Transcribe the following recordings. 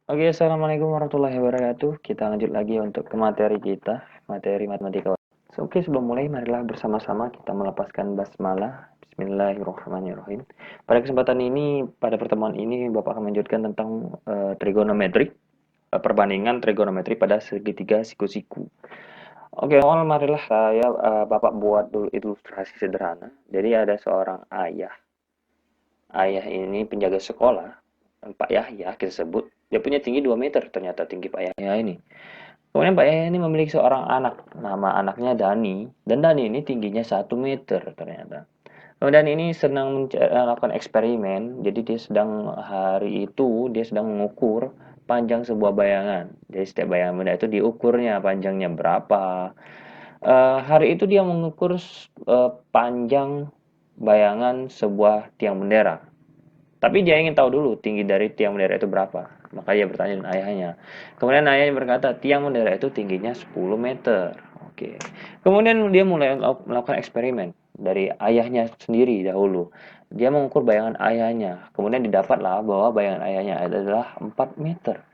Oke, assalamualaikum warahmatullahi wabarakatuh. Kita lanjut lagi untuk ke materi kita, materi matematika. Oke, sebelum mulai, marilah bersama-sama kita melepaskan basmalah. Bismillahirrahmanirrahim. Pada kesempatan ini, pada pertemuan ini, Bapak akan melanjutkan tentang trigonometri, perbandingan trigonometri pada segitiga siku-siku. Oke, awal marilah Bapak buat dulu ilustrasi sederhana. Jadi ada seorang ayah. Ayah ini penjaga sekolah, Pak Yahya kita sebut. Dia punya tinggi 2 meter ternyata tinggi Pak Yahya ini. Kemudian Pak Yahya ini memiliki seorang anak, nama anaknya Dani, dan Dani ini tingginya 1 meter ternyata. Kemudian ini sedang melakukan eksperimen, jadi dia sedang hari itu dia sedang mengukur panjang sebuah bayangan. Jadi setiap bayangan benda itu diukurnya panjangnya berapa. Hari itu dia mengukur panjang bayangan sebuah tiang bendera. Tapi dia ingin tahu dulu tinggi dari tiang bendera itu berapa. Maka dia bertanya dengan ayahnya. Kemudian ayahnya berkata, tiang bendera itu tingginya 10 meter. Oke. Kemudian dia mulai melakukan eksperimen dari ayahnya sendiri dahulu. Dia mengukur bayangan ayahnya. Kemudian didapatlah bahwa bayangan ayahnya adalah 4 meter.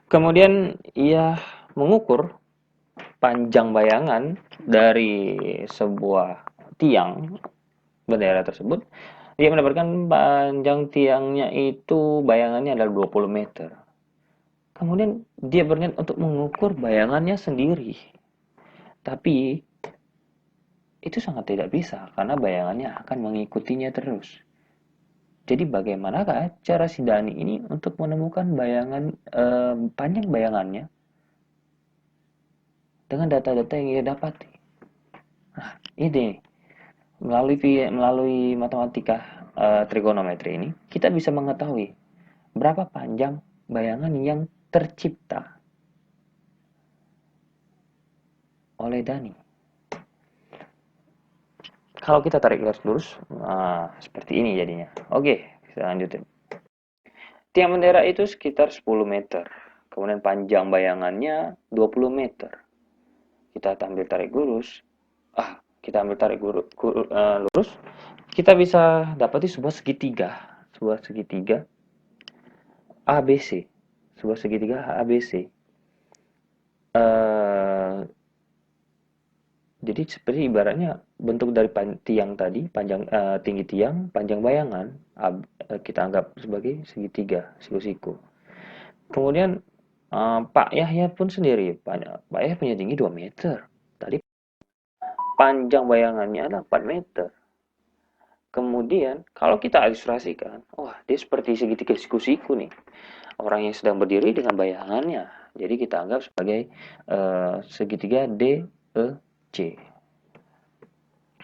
Kemudian ia mengukur panjang bayangan dari sebuah tiang bendera tersebut. Dia mendapatkan panjang tiangnya itu bayangannya adalah 20 meter. Kemudian dia berniat untuk mengukur bayangannya sendiri. Tapi itu sangat tidak bisa karena bayangannya akan mengikutinya terus. Jadi bagaimanakah cara si Dani ini untuk menemukan panjang bayangannya dengan data-data yang ia dapati? Nah, ini melalui matematika trigonometri ini kita bisa mengetahui berapa panjang bayangan yang tercipta oleh Dani. Kalau kita tarik garis lurus, nah, seperti ini jadinya. Oke, kita lanjutin. Tiang bendera itu sekitar 10 meter. Kemudian panjang bayangannya 20 meter. Kita ambil tarik lurus. Kita ambil tarik lurus. Kita bisa dapati sebuah segitiga. Sebuah segitiga ABC. Sebuah segitiga ABC. Eh, Jadi seperti ibaratnya bentuk dari tiang tadi, tinggi tiang, panjang bayangan, kita anggap sebagai segitiga, siku-siku. Kemudian Pak Yahya pun sendiri, Pak Yahya punya tinggi 2 meter. Tadi panjang bayangannya adalah 4 meter. Kemudian kalau kita ilustrasikan, wah dia seperti segitiga siku-siku nih. Orang yang sedang berdiri dengan bayangannya. Jadi kita anggap sebagai segitiga DEC.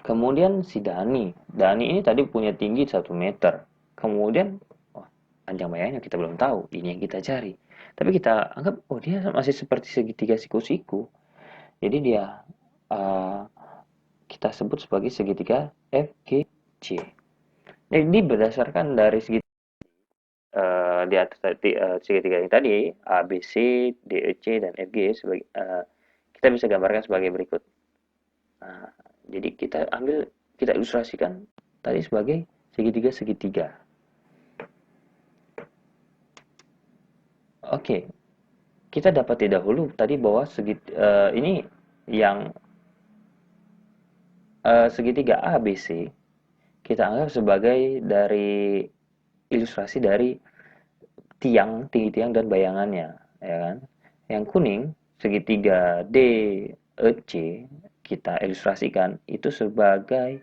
Kemudian si Dani. Dani ini tadi punya tinggi 1 meter. Kemudian, wah, panjang bayangnya kita belum tahu. Ini yang kita cari. Tapi kita anggap, oh dia masih seperti segitiga siku-siku. Jadi dia uh, kita sebut sebagai segitiga FGC. Jadi berdasarkan dari di atas segitiga yang tadi, ABC, DEC, dan FG, kita bisa gambarkan sebagai berikut. Nah, jadi kita ilustrasikan tadi sebagai segitiga-segitiga. Oke, kita dapat dahulu tadi bahwa ini yang segitiga ABC kita anggap sebagai dari ilustrasi dari tinggi tiang dan bayangannya, ya kan? Yang kuning segitiga DEC kita ilustrasikan itu sebagai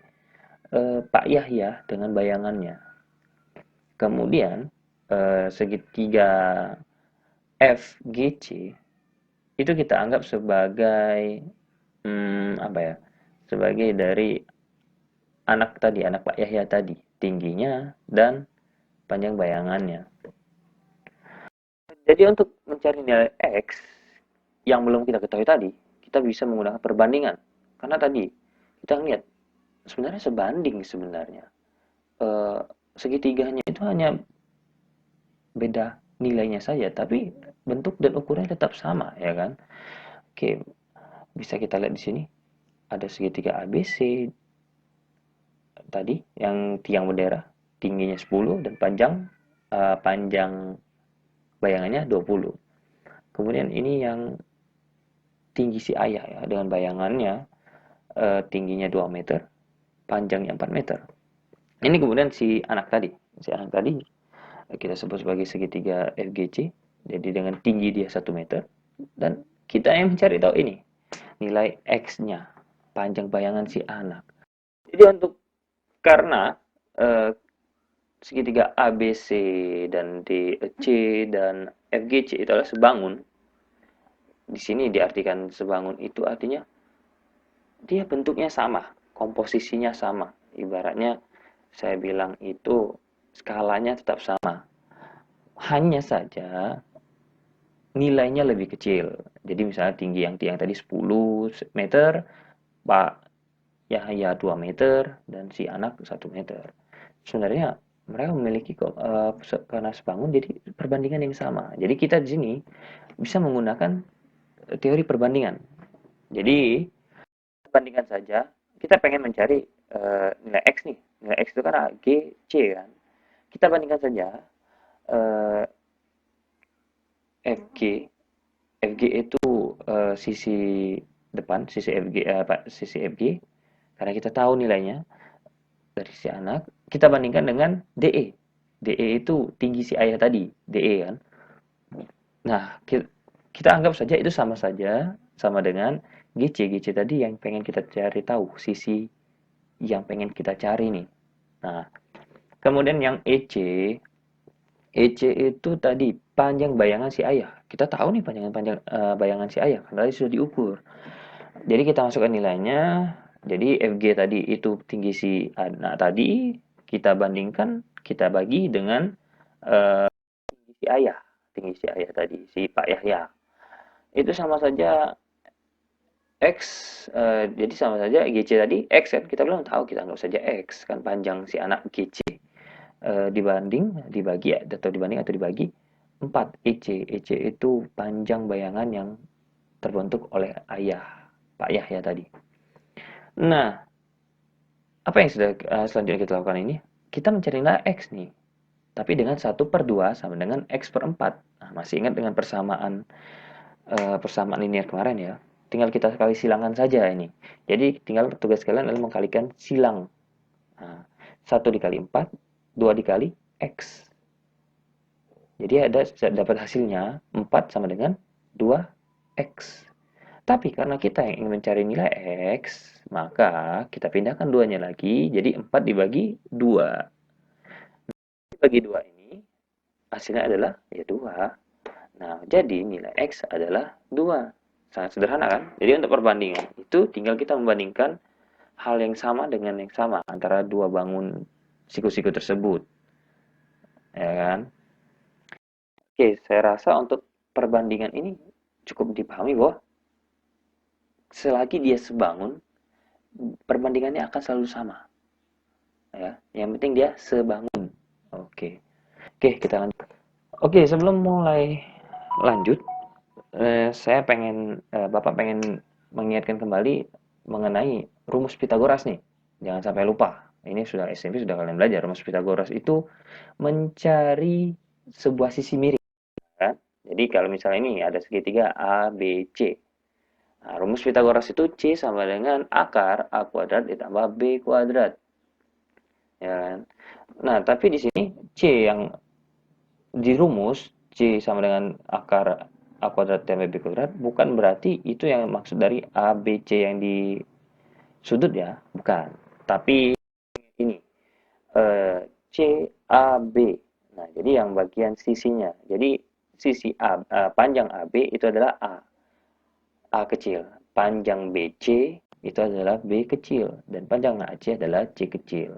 Pak Yahya dengan bayangannya. Kemudian segitiga FGC itu kita anggap sebagai apa ya? Sebagai dari anak Pak Yahya tadi, tingginya dan panjang bayangannya. Jadi untuk mencari nilai X yang belum kita ketahui tadi, kita bisa menggunakan perbandingan. Karena tadi kita lihat sebenarnya sebanding sebenarnya. Eh, Segitiganya itu hanya beda nilainya saja, tapi bentuk dan ukurannya tetap sama, ya kan? Oke, bisa kita lihat di sini ada segitiga ABC tadi yang tiang bendera tingginya 10 dan panjang bayangannya 20. Kemudian ini yang tinggi si ayah ya, dengan bayangannya tingginya 2 meter, panjangnya 4 meter. Ini kemudian si anak tadi. Si anak tadi kita sebut sebagai segitiga FGC. Jadi dengan tinggi dia 1 meter. Dan kita yang mencari tahu ini, nilai X-nya, panjang bayangan si anak. Jadi untuk karena segitiga ABC dan DC dan FGC itu adalah sebangun. Di sini diartikan sebangun itu artinya dia bentuknya sama, komposisinya sama. Ibaratnya saya bilang itu skalanya tetap sama. Hanya saja nilainya lebih kecil. Jadi misalnya tinggi yang tiang tadi 10 meter, Pak Yahya 2 meter, dan si anak 1 meter. Sebenarnya mereka memiliki karena sebangun jadi perbandingan yang sama. Jadi kita di sini bisa menggunakan teori perbandingan. Jadi bandingkan saja, kita pengen mencari nilai X nih. Nilai X itu kan G, C kan. Kita bandingkan saja FG. FG itu sisi depan, sisi FG, sisi FG. Karena kita tahu nilainya dari si anak, kita bandingkan dengan DE. DE itu tinggi si ayah tadi, DE kan. Nah, kita anggap saja itu sama saja, sama dengan GC. GC tadi yang pengen kita cari tahu, sisi yang pengen kita cari nih. Nah, kemudian yang EC, EC itu tadi panjang bayangan si ayah. Kita tahu nih panjang bayangan si ayah, karena tadi sudah diukur. Jadi kita masukkan nilainya. Jadi FG tadi itu tinggi si anak tadi, kita bandingkan, kita bagi dengan tinggi si ayah. Tinggi si ayah tadi, si Pak Yahya. Itu sama saja X, jadi sama saja GC tadi X kan, kita belum tahu, kita anggap saja X kan panjang si anak GC, dibagi atau dibanding atau dibagi 4 EC. EC itu panjang bayangan yang terbentuk oleh ayah Pak Yahya tadi. Nah, apa yang sudah selanjutnya kita lakukan ini? Kita mencari nilai X nih, tapi dengan 1/2 sama dengan X per 4. Nah, masih ingat dengan persamaan linear kemarin ya? Tinggal kita kali silangan saja ini. Jadi tinggal tugas kalian adalah mengkalikan silang. Nah, 1 dikali 4, 2 dikali X. Jadi dapat hasilnya 4 sama dengan 2X. Tapi karena kita yang ingin mencari nilai X, maka kita pindahkan 2-nya lagi, jadi 4 dibagi 2. Dibagi 2 ini, hasilnya adalah ya 2. Nah, jadi nilai X adalah 2. Sangat sederhana kan? Jadi untuk perbandingan, itu tinggal kita membandingkan hal yang sama dengan yang sama antara dua bangun siku-siku tersebut. Ya kan? Oke, saya rasa untuk perbandingan ini cukup dipahami bahwa selagi dia sebangun, perbandingannya akan selalu sama. Ya, yang penting dia sebangun. Oke. Oke, kita lanjut. Oke, sebelum mulai lanjut, Bapak pengen mengingatkan kembali mengenai rumus Pitagoras nih. Jangan sampai lupa. Ini sudah SMP sudah kalian belajar. Rumus Pitagoras itu mencari sebuah sisi miring. Kan? Jadi kalau misalnya ini ada segitiga A, B, C. Nah, rumus Pitagoras itu C sama dengan akar A kuadrat ditambah B kuadrat. Ya kan? Nah, tapi di sini C yang di rumus, C sama dengan akar A kuadrat tambah B kuadrat, bukan berarti itu yang maksud dari A, B, C yang di sudut ya, bukan. Tapi ini, C, A, B. Nah, jadi yang bagian sisinya. Jadi sisi panjang AB itu adalah A kecil. Panjang BC itu adalah B kecil. Dan panjang AC adalah C kecil.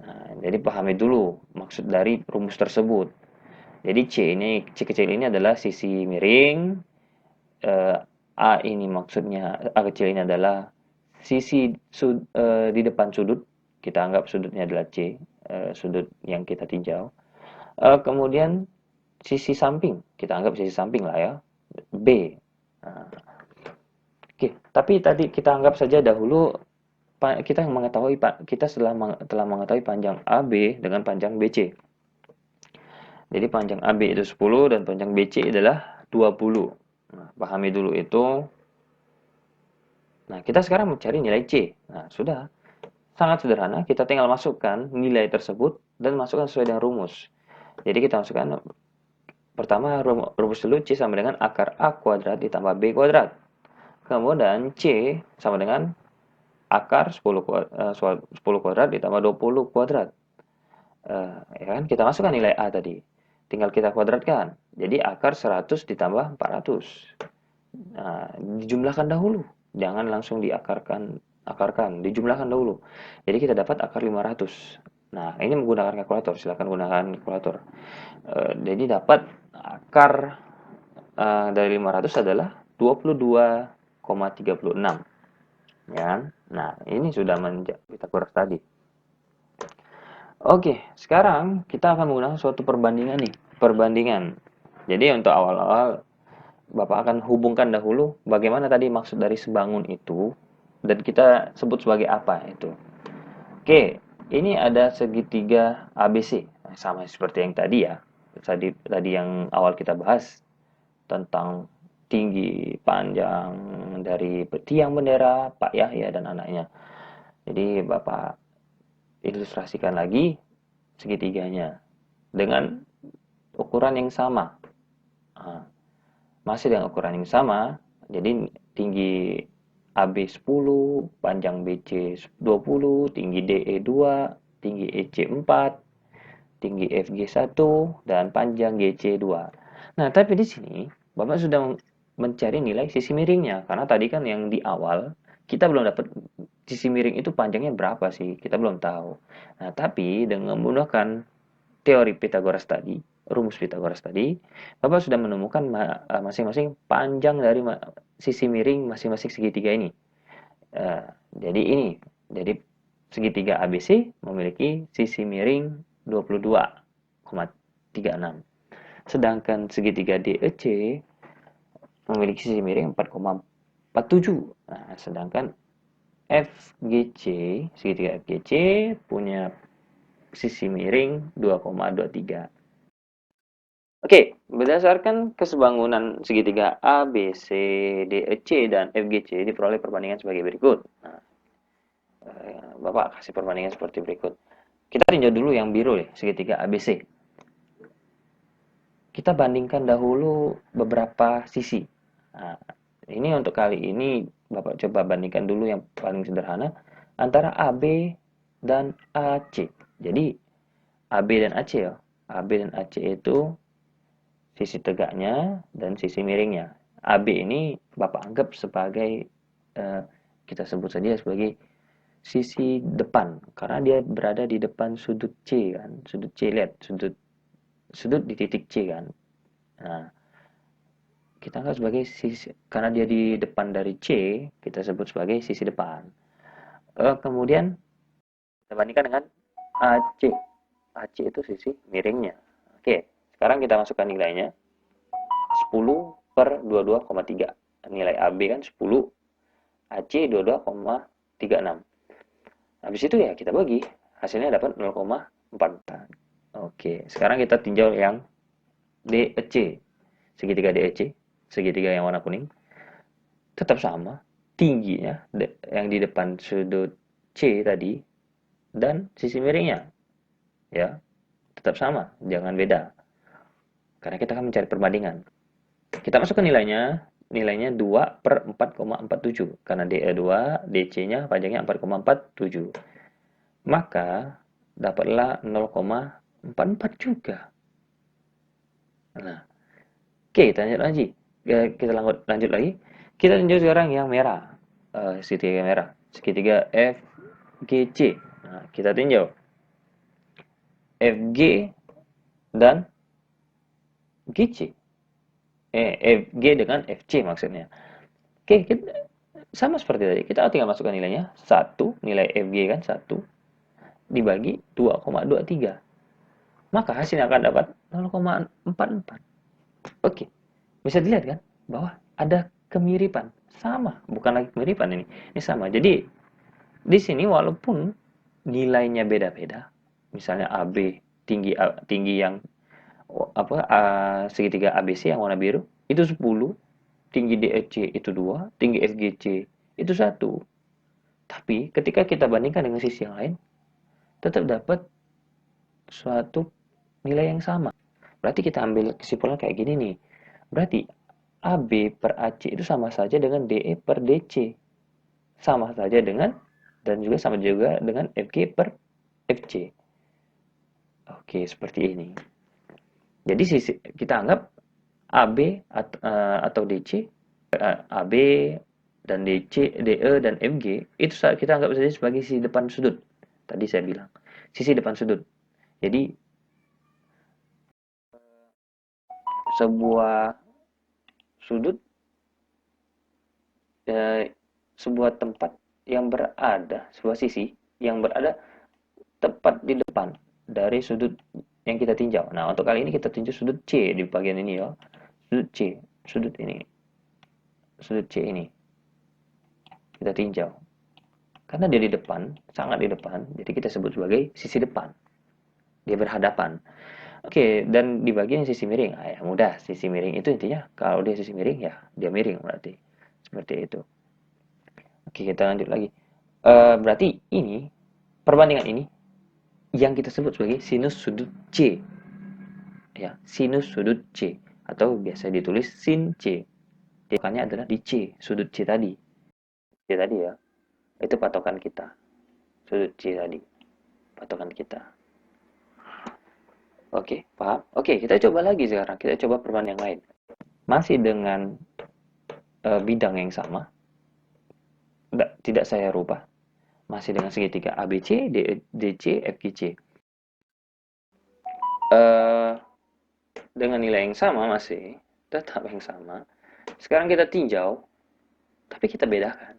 Nah, jadi pahami dulu maksud dari rumus tersebut. Jadi C kecil ini adalah sisi miring. A ini maksudnya, A kecil ini adalah sisi di depan sudut. Kita anggap sudutnya adalah C, sudut yang kita tinjau. Kemudian sisi samping, kita anggap sisi samping lah ya, B. Nah, oke, tapi tadi kita anggap saja dahulu kita telah mengetahui panjang AB dengan panjang BC. Jadi panjang AB itu 10 dan panjang BC adalah 20. Nah, pahami dulu itu. Nah, kita sekarang mencari nilai C. Nah, sudah. Sangat sederhana, kita tinggal masukkan nilai tersebut dan masukkan sesuai dengan rumus. Jadi kita masukkan pertama rumus dulu C sama dengan akar A kuadrat ditambah B kuadrat. Kemudian C sama dengan akar 10 kuadrat ditambah 20 kuadrat. Ya kan? Kita masukkan nilai A tadi. Tinggal kita kuadratkan. Jadi akar 100 ditambah 400. Nah, dijumlahkan dahulu. Jangan langsung akarkan, dijumlahkan dahulu. Jadi kita dapat akar 500. Nah, ini menggunakan kalkulator, silakan gunakan kalkulator. Jadi dapat akar dari 500 adalah 22,36. Ya. Nah, ini sudah kita kuras tadi. Oke, sekarang kita akan menggunakan suatu perbandingan nih. Perbandingan. Jadi untuk awal-awal Bapak akan hubungkan dahulu bagaimana tadi maksud dari sebangun itu dan kita sebut sebagai apa itu. Oke, ini ada segitiga ABC. Sama seperti yang tadi ya. Tadi yang awal kita bahas tentang tinggi panjang dari tiang bendera Pak Yahya dan anaknya. Jadi Bapak ilustrasikan lagi segitiganya dengan ukuran yang sama. Nah, masih dengan ukuran yang sama, jadi tinggi AB 10, panjang BC 20, tinggi DE 2, tinggi EC 4, tinggi FG 1, dan panjang GC 2. Nah, tapi di sini Bapak sudah mencari nilai sisi miringnya, karena tadi kan yang di awal kita belum dapat sisi miring itu panjangnya berapa sih, kita belum tahu. Nah, tapi dengan menggunakan teori Pythagoras tadi, rumus Pythagoras tadi, Bapak sudah menemukan masing-masing panjang dari sisi miring masing-masing segitiga ini. Jadi segitiga ABC memiliki sisi miring 22,36. Sedangkan segitiga DEC memiliki sisi miring 4,47. Nah, sedangkan FGC, segitiga FGC punya sisi miring 2,23. Oke, berdasarkan kesebangunan segitiga A, B, C, D, E, C, dan F, G, C diperoleh perbandingan sebagai berikut. Nah, Bapak kasih perbandingan seperti berikut. Kita tinjau dulu yang biru ya, segitiga ABC. Kita bandingkan dahulu beberapa sisi. Nah, ini untuk kali ini Bapak coba bandingkan dulu yang paling sederhana antara AB dan AC. Jadi AB dan AC ya. AB dan AC itu sisi tegaknya dan sisi miringnya. AB ini Bapak anggap sebagai kita sebut saja sebagai sisi depan karena dia berada di depan sudut C kan. Sudut C, lihat sudut di titik C kan. Nah, kita anggap sebagai sisi karena dia di depan dari C, kita sebut sebagai sisi depan. Kemudian kita bandingkan dengan AC. AC itu sisi miringnya. Oke, sekarang kita masukkan nilainya. 10 per 22,3. Nilai AB kan 10, AC 22,36. Habis itu ya kita bagi, hasilnya dapat 0,4. Oke, sekarang kita tinjau yang DEC. Segitiga DEC, segitiga yang warna kuning. Tetap sama, tingginya yang di depan sudut C tadi dan sisi miringnya. Ya, tetap sama, jangan beda. Karena kita akan mencari perbandingan. Kita masukkan nilainya 2 per 4,47. Karena DE 2, DC-nya panjangnya 4,47. Maka dapatlah 0,44 juga. Nah, oke, kita lanjut lagi. Lanjut lagi. Kita lanjut sekarang yang merah. Segitiga merah. Segitiga FGC. Nah, kita tinjau. FG dan GC. FG dengan FC maksudnya. Oke, sama seperti tadi. Kita tinggal masukkan nilainya. 1, nilai FG kan 1, dibagi 2,23. Maka hasilnya akan dapat 0,44. Oke, bisa dilihat kan bahwa ada kemiripan. Sama, bukan lagi kemiripan ini. Ini sama. Jadi, di sini walaupun nilainya beda-beda, misalnya AB tinggi yang segitiga ABC yang warna biru itu 10, tinggi DEC itu 2, tinggi FGC itu 1. Tapi ketika kita bandingkan dengan sisi yang lain, tetap dapat suatu nilai yang sama. Berarti kita ambil kesimpulan kayak gini nih. Berarti AB per AC itu sama saja dengan DE per DC. Sama saja dengan, dan juga sama juga dengan FG per FC. Oke, seperti ini. Jadi kita anggap AB atau DC, AB dan DC, DE dan FG itu kita anggap saja sebagai sisi depan sudut. Tadi saya bilang, sisi depan sudut. Jadi sebuah sudut, sebuah tempat yang berada, sebuah sisi yang berada tepat di depan dari sudut yang kita tinjau. Nah, untuk kali ini kita tinjau sudut C di bagian ini ya. Sudut C, sudut ini. Sudut C ini. Kita tinjau. Karena dia di depan, sangat di depan, jadi kita sebut sebagai sisi depan. Dia berhadapan. Oke, dan di bagian sisi miring. Ah, ya mudah, sisi miring itu intinya kalau dia sisi miring ya dia miring berarti. Seperti itu. Oke, kita lanjut lagi. Berarti ini, perbandingan ini yang kita sebut sebagai sinus sudut C. Ya, sinus sudut C atau biasa ditulis sin C. Patokannya adalah di C, sudut C tadi. C tadi ya. Itu patokan kita. Sudut C tadi. Patokan kita. Oke, paham? Oke, kita coba lagi sekarang. Kita coba perbandingan yang lain. Masih dengan bidang yang sama. Tidak saya rubah. Masih dengan segitiga ABC, DC, FGC. Dengan nilai yang sama masih. Tetap yang sama. Sekarang kita tinjau. Tapi kita bedakan.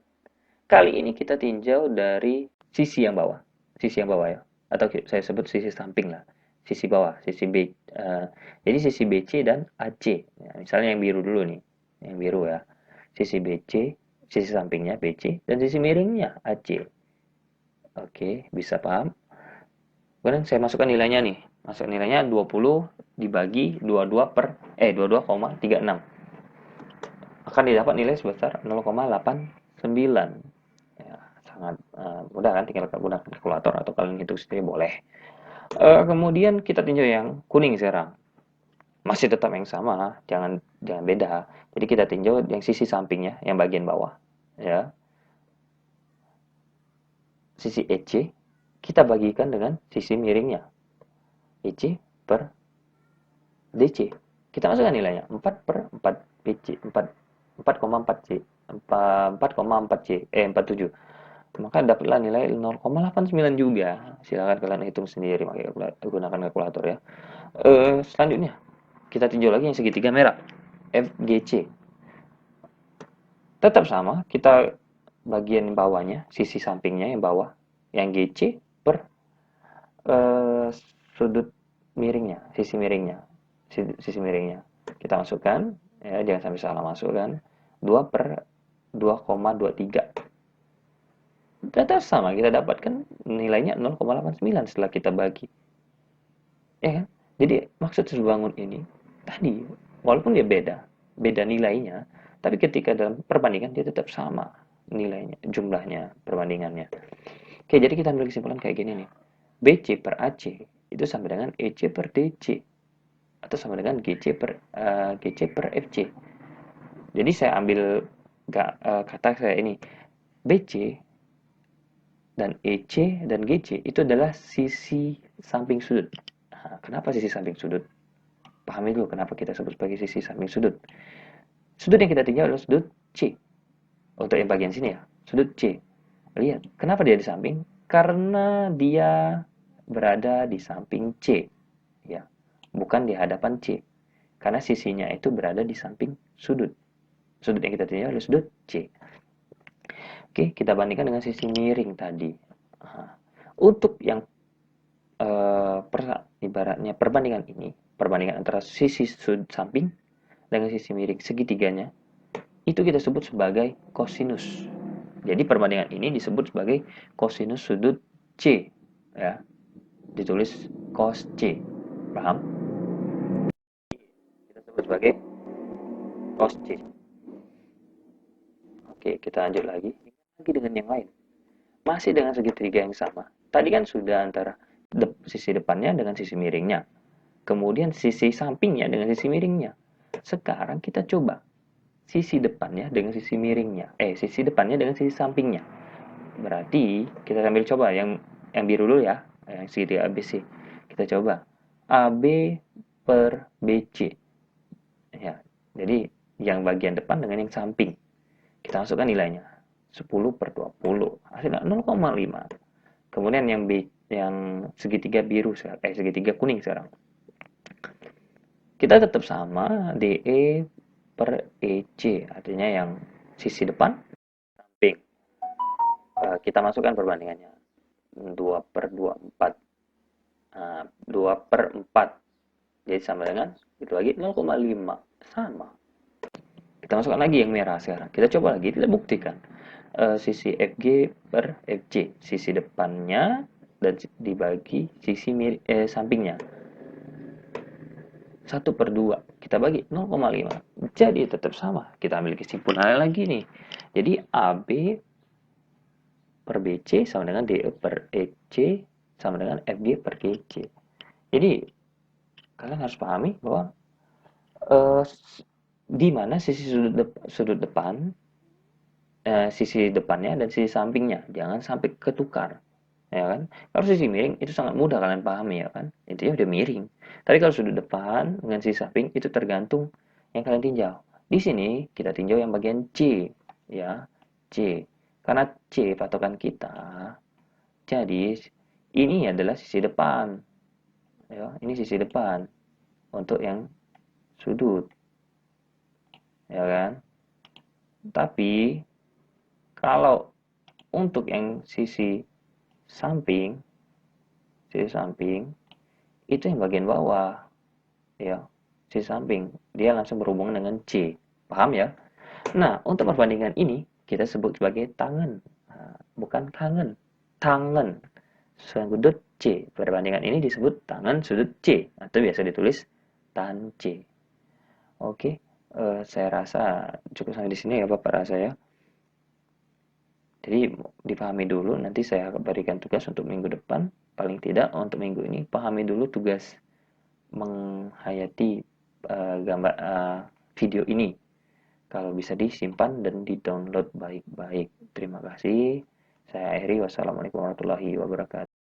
Kali ini kita tinjau dari sisi yang bawah. Sisi yang bawah ya. Atau saya sebut sisi samping lah. Sisi bawah, sisi B. Jadi sisi BC dan AC. Ya, misalnya yang biru dulu nih. Yang biru ya. Sisi BC, sisi sampingnya BC, dan sisi miringnya AC. Oke, bisa paham? Kemudian saya masukkan nilainya nih. Masuk nilainya 20 dibagi 22,36. Akan didapat nilai sebesar 0,89. Ya, sangat mudah kan, tinggal gunakan kalkulator atau kalian hitung sendiri boleh. Kemudian kita tinjau yang kuning sekarang. Masih tetap yang sama, jangan beda. Jadi kita tinjau yang sisi sampingnya, yang bagian bawah. Ya. Sisi EC kita bagikan dengan sisi miringnya. EC per DC. Kita masukkan nilainya 4 per 4 PC, 4,4 C, 4,4 C, 47. Maka dapatlah nilai 0,89 juga. Silakan kalian hitung sendiri gunakan kalkulator ya. Selanjutnya kita tinjau lagi yang segitiga merah, FGC. Tetap sama, kita bagian bawahnya, sisi sampingnya yang bawah, yang GC per sudut miringnya, sisi miringnya. Kita masukkan, ya jangan sampai salah masukkan, 2 per 2,23. Tetap sama, kita dapatkan nilainya 0,89 setelah kita bagi. Ya kan? Jadi maksud bangun ini tadi, walaupun dia beda nilainya, tapi ketika dalam perbandingan dia tetap sama nilainya, jumlahnya, perbandingannya. Oke, jadi kita ambil kesimpulan kayak gini nih. BC per AC itu sama dengan EC per DC atau sama dengan GC per FC. Jadi saya ambil kata saya ini, BC dan EC dan GC itu adalah sisi samping sudut. Nah, kenapa sisi samping sudut? Pahami dulu kenapa kita sebut sebagai sisi samping sudut. Sudut yang kita tinjau adalah sudut C. Untuk yang bagian sini ya, sudut C. Lihat, kenapa dia di samping? Karena dia berada di samping C. Ya, bukan di hadapan C. Karena sisinya itu berada di samping sudut. Sudut yang kita tinjau adalah sudut C. Oke, kita bandingkan dengan sisi miring tadi. Nah, untuk yang ibaratnya perbandingan ini, perbandingan antara sisi sudut samping dengan sisi miring segitiganya, itu kita sebut sebagai kosinus. Jadi perbandingan ini disebut sebagai kosinus sudut C, ya. Ditulis cos C. Paham? sebagai cos C. Oke, kita lanjut lagi dengan yang lain. Masih dengan segitiga yang sama. Tadi kan sudah antara sisi depannya dengan sisi miringnya. Kemudian sisi sampingnya dengan sisi miringnya. Sekarang kita coba sisi depannya dengan sisi miringnya. Sisi depannya dengan sisi sampingnya. Berarti kita sambil coba yang biru dulu ya, yang segitiga ABC. Kita coba AB per BC. Ya, jadi yang bagian depan dengan yang samping. Kita masukkan nilainya. 10/20. Hasilnya 0,5. Kemudian yang segitiga biru, segitiga kuning sekarang. Kita tetap sama DE per EC, artinya yang sisi depan samping. Kita masukkan perbandingannya. 2/24. 2/4. Jadi sama dengan itu lagi 0,5. Sama. Kita masukkan lagi yang merah sekarang. Kita coba lagi, kita buktikan. Sisi FG per FC, sisi depannya dan dibagi sisi sampingnya. 1/2 kita bagi 0,5, jadi tetap sama. Kita ambil kesimpulan lagi nih, jadi AB per BC sama dengan DE per EC sama dengan FG per GC. Jadi kalian harus pahami bahwa di mana sisi sudut depan, sisi depannya dan sisi sampingnya, jangan sampai ketukar, ya kan? Kalau sisi miring itu sangat mudah kalian pahami, ya kan? Intinya udah miring. Tapi kalau sudut depan dengan sisi samping itu tergantung yang kalian tinjau. Di sini kita tinjau yang bagian C, ya, C. Karena C patokan kita, jadi ini adalah sisi depan, ya. Ini sisi depan untuk yang sudut, ya kan? Tapi kalau untuk yang sisi samping itu yang bagian bawah, ya, sisi samping dia langsung berhubungan dengan C, paham ya? Nah, untuk perbandingan ini kita sebut sebagai tangan, bukan kangen, tangan sudut C. Perbandingan ini disebut tangan sudut C atau biasa ditulis tan C. Oke, saya rasa cukup sampai di sini ya Bapak rasa ya. Jadi dipahami dulu, nanti saya berikan tugas untuk minggu depan. Paling tidak untuk minggu ini pahami dulu tugas menghayati video ini. Kalau bisa disimpan dan di-download baik-baik. Terima kasih. Saya akhiri. Wassalamualaikum warahmatullahi wabarakatuh.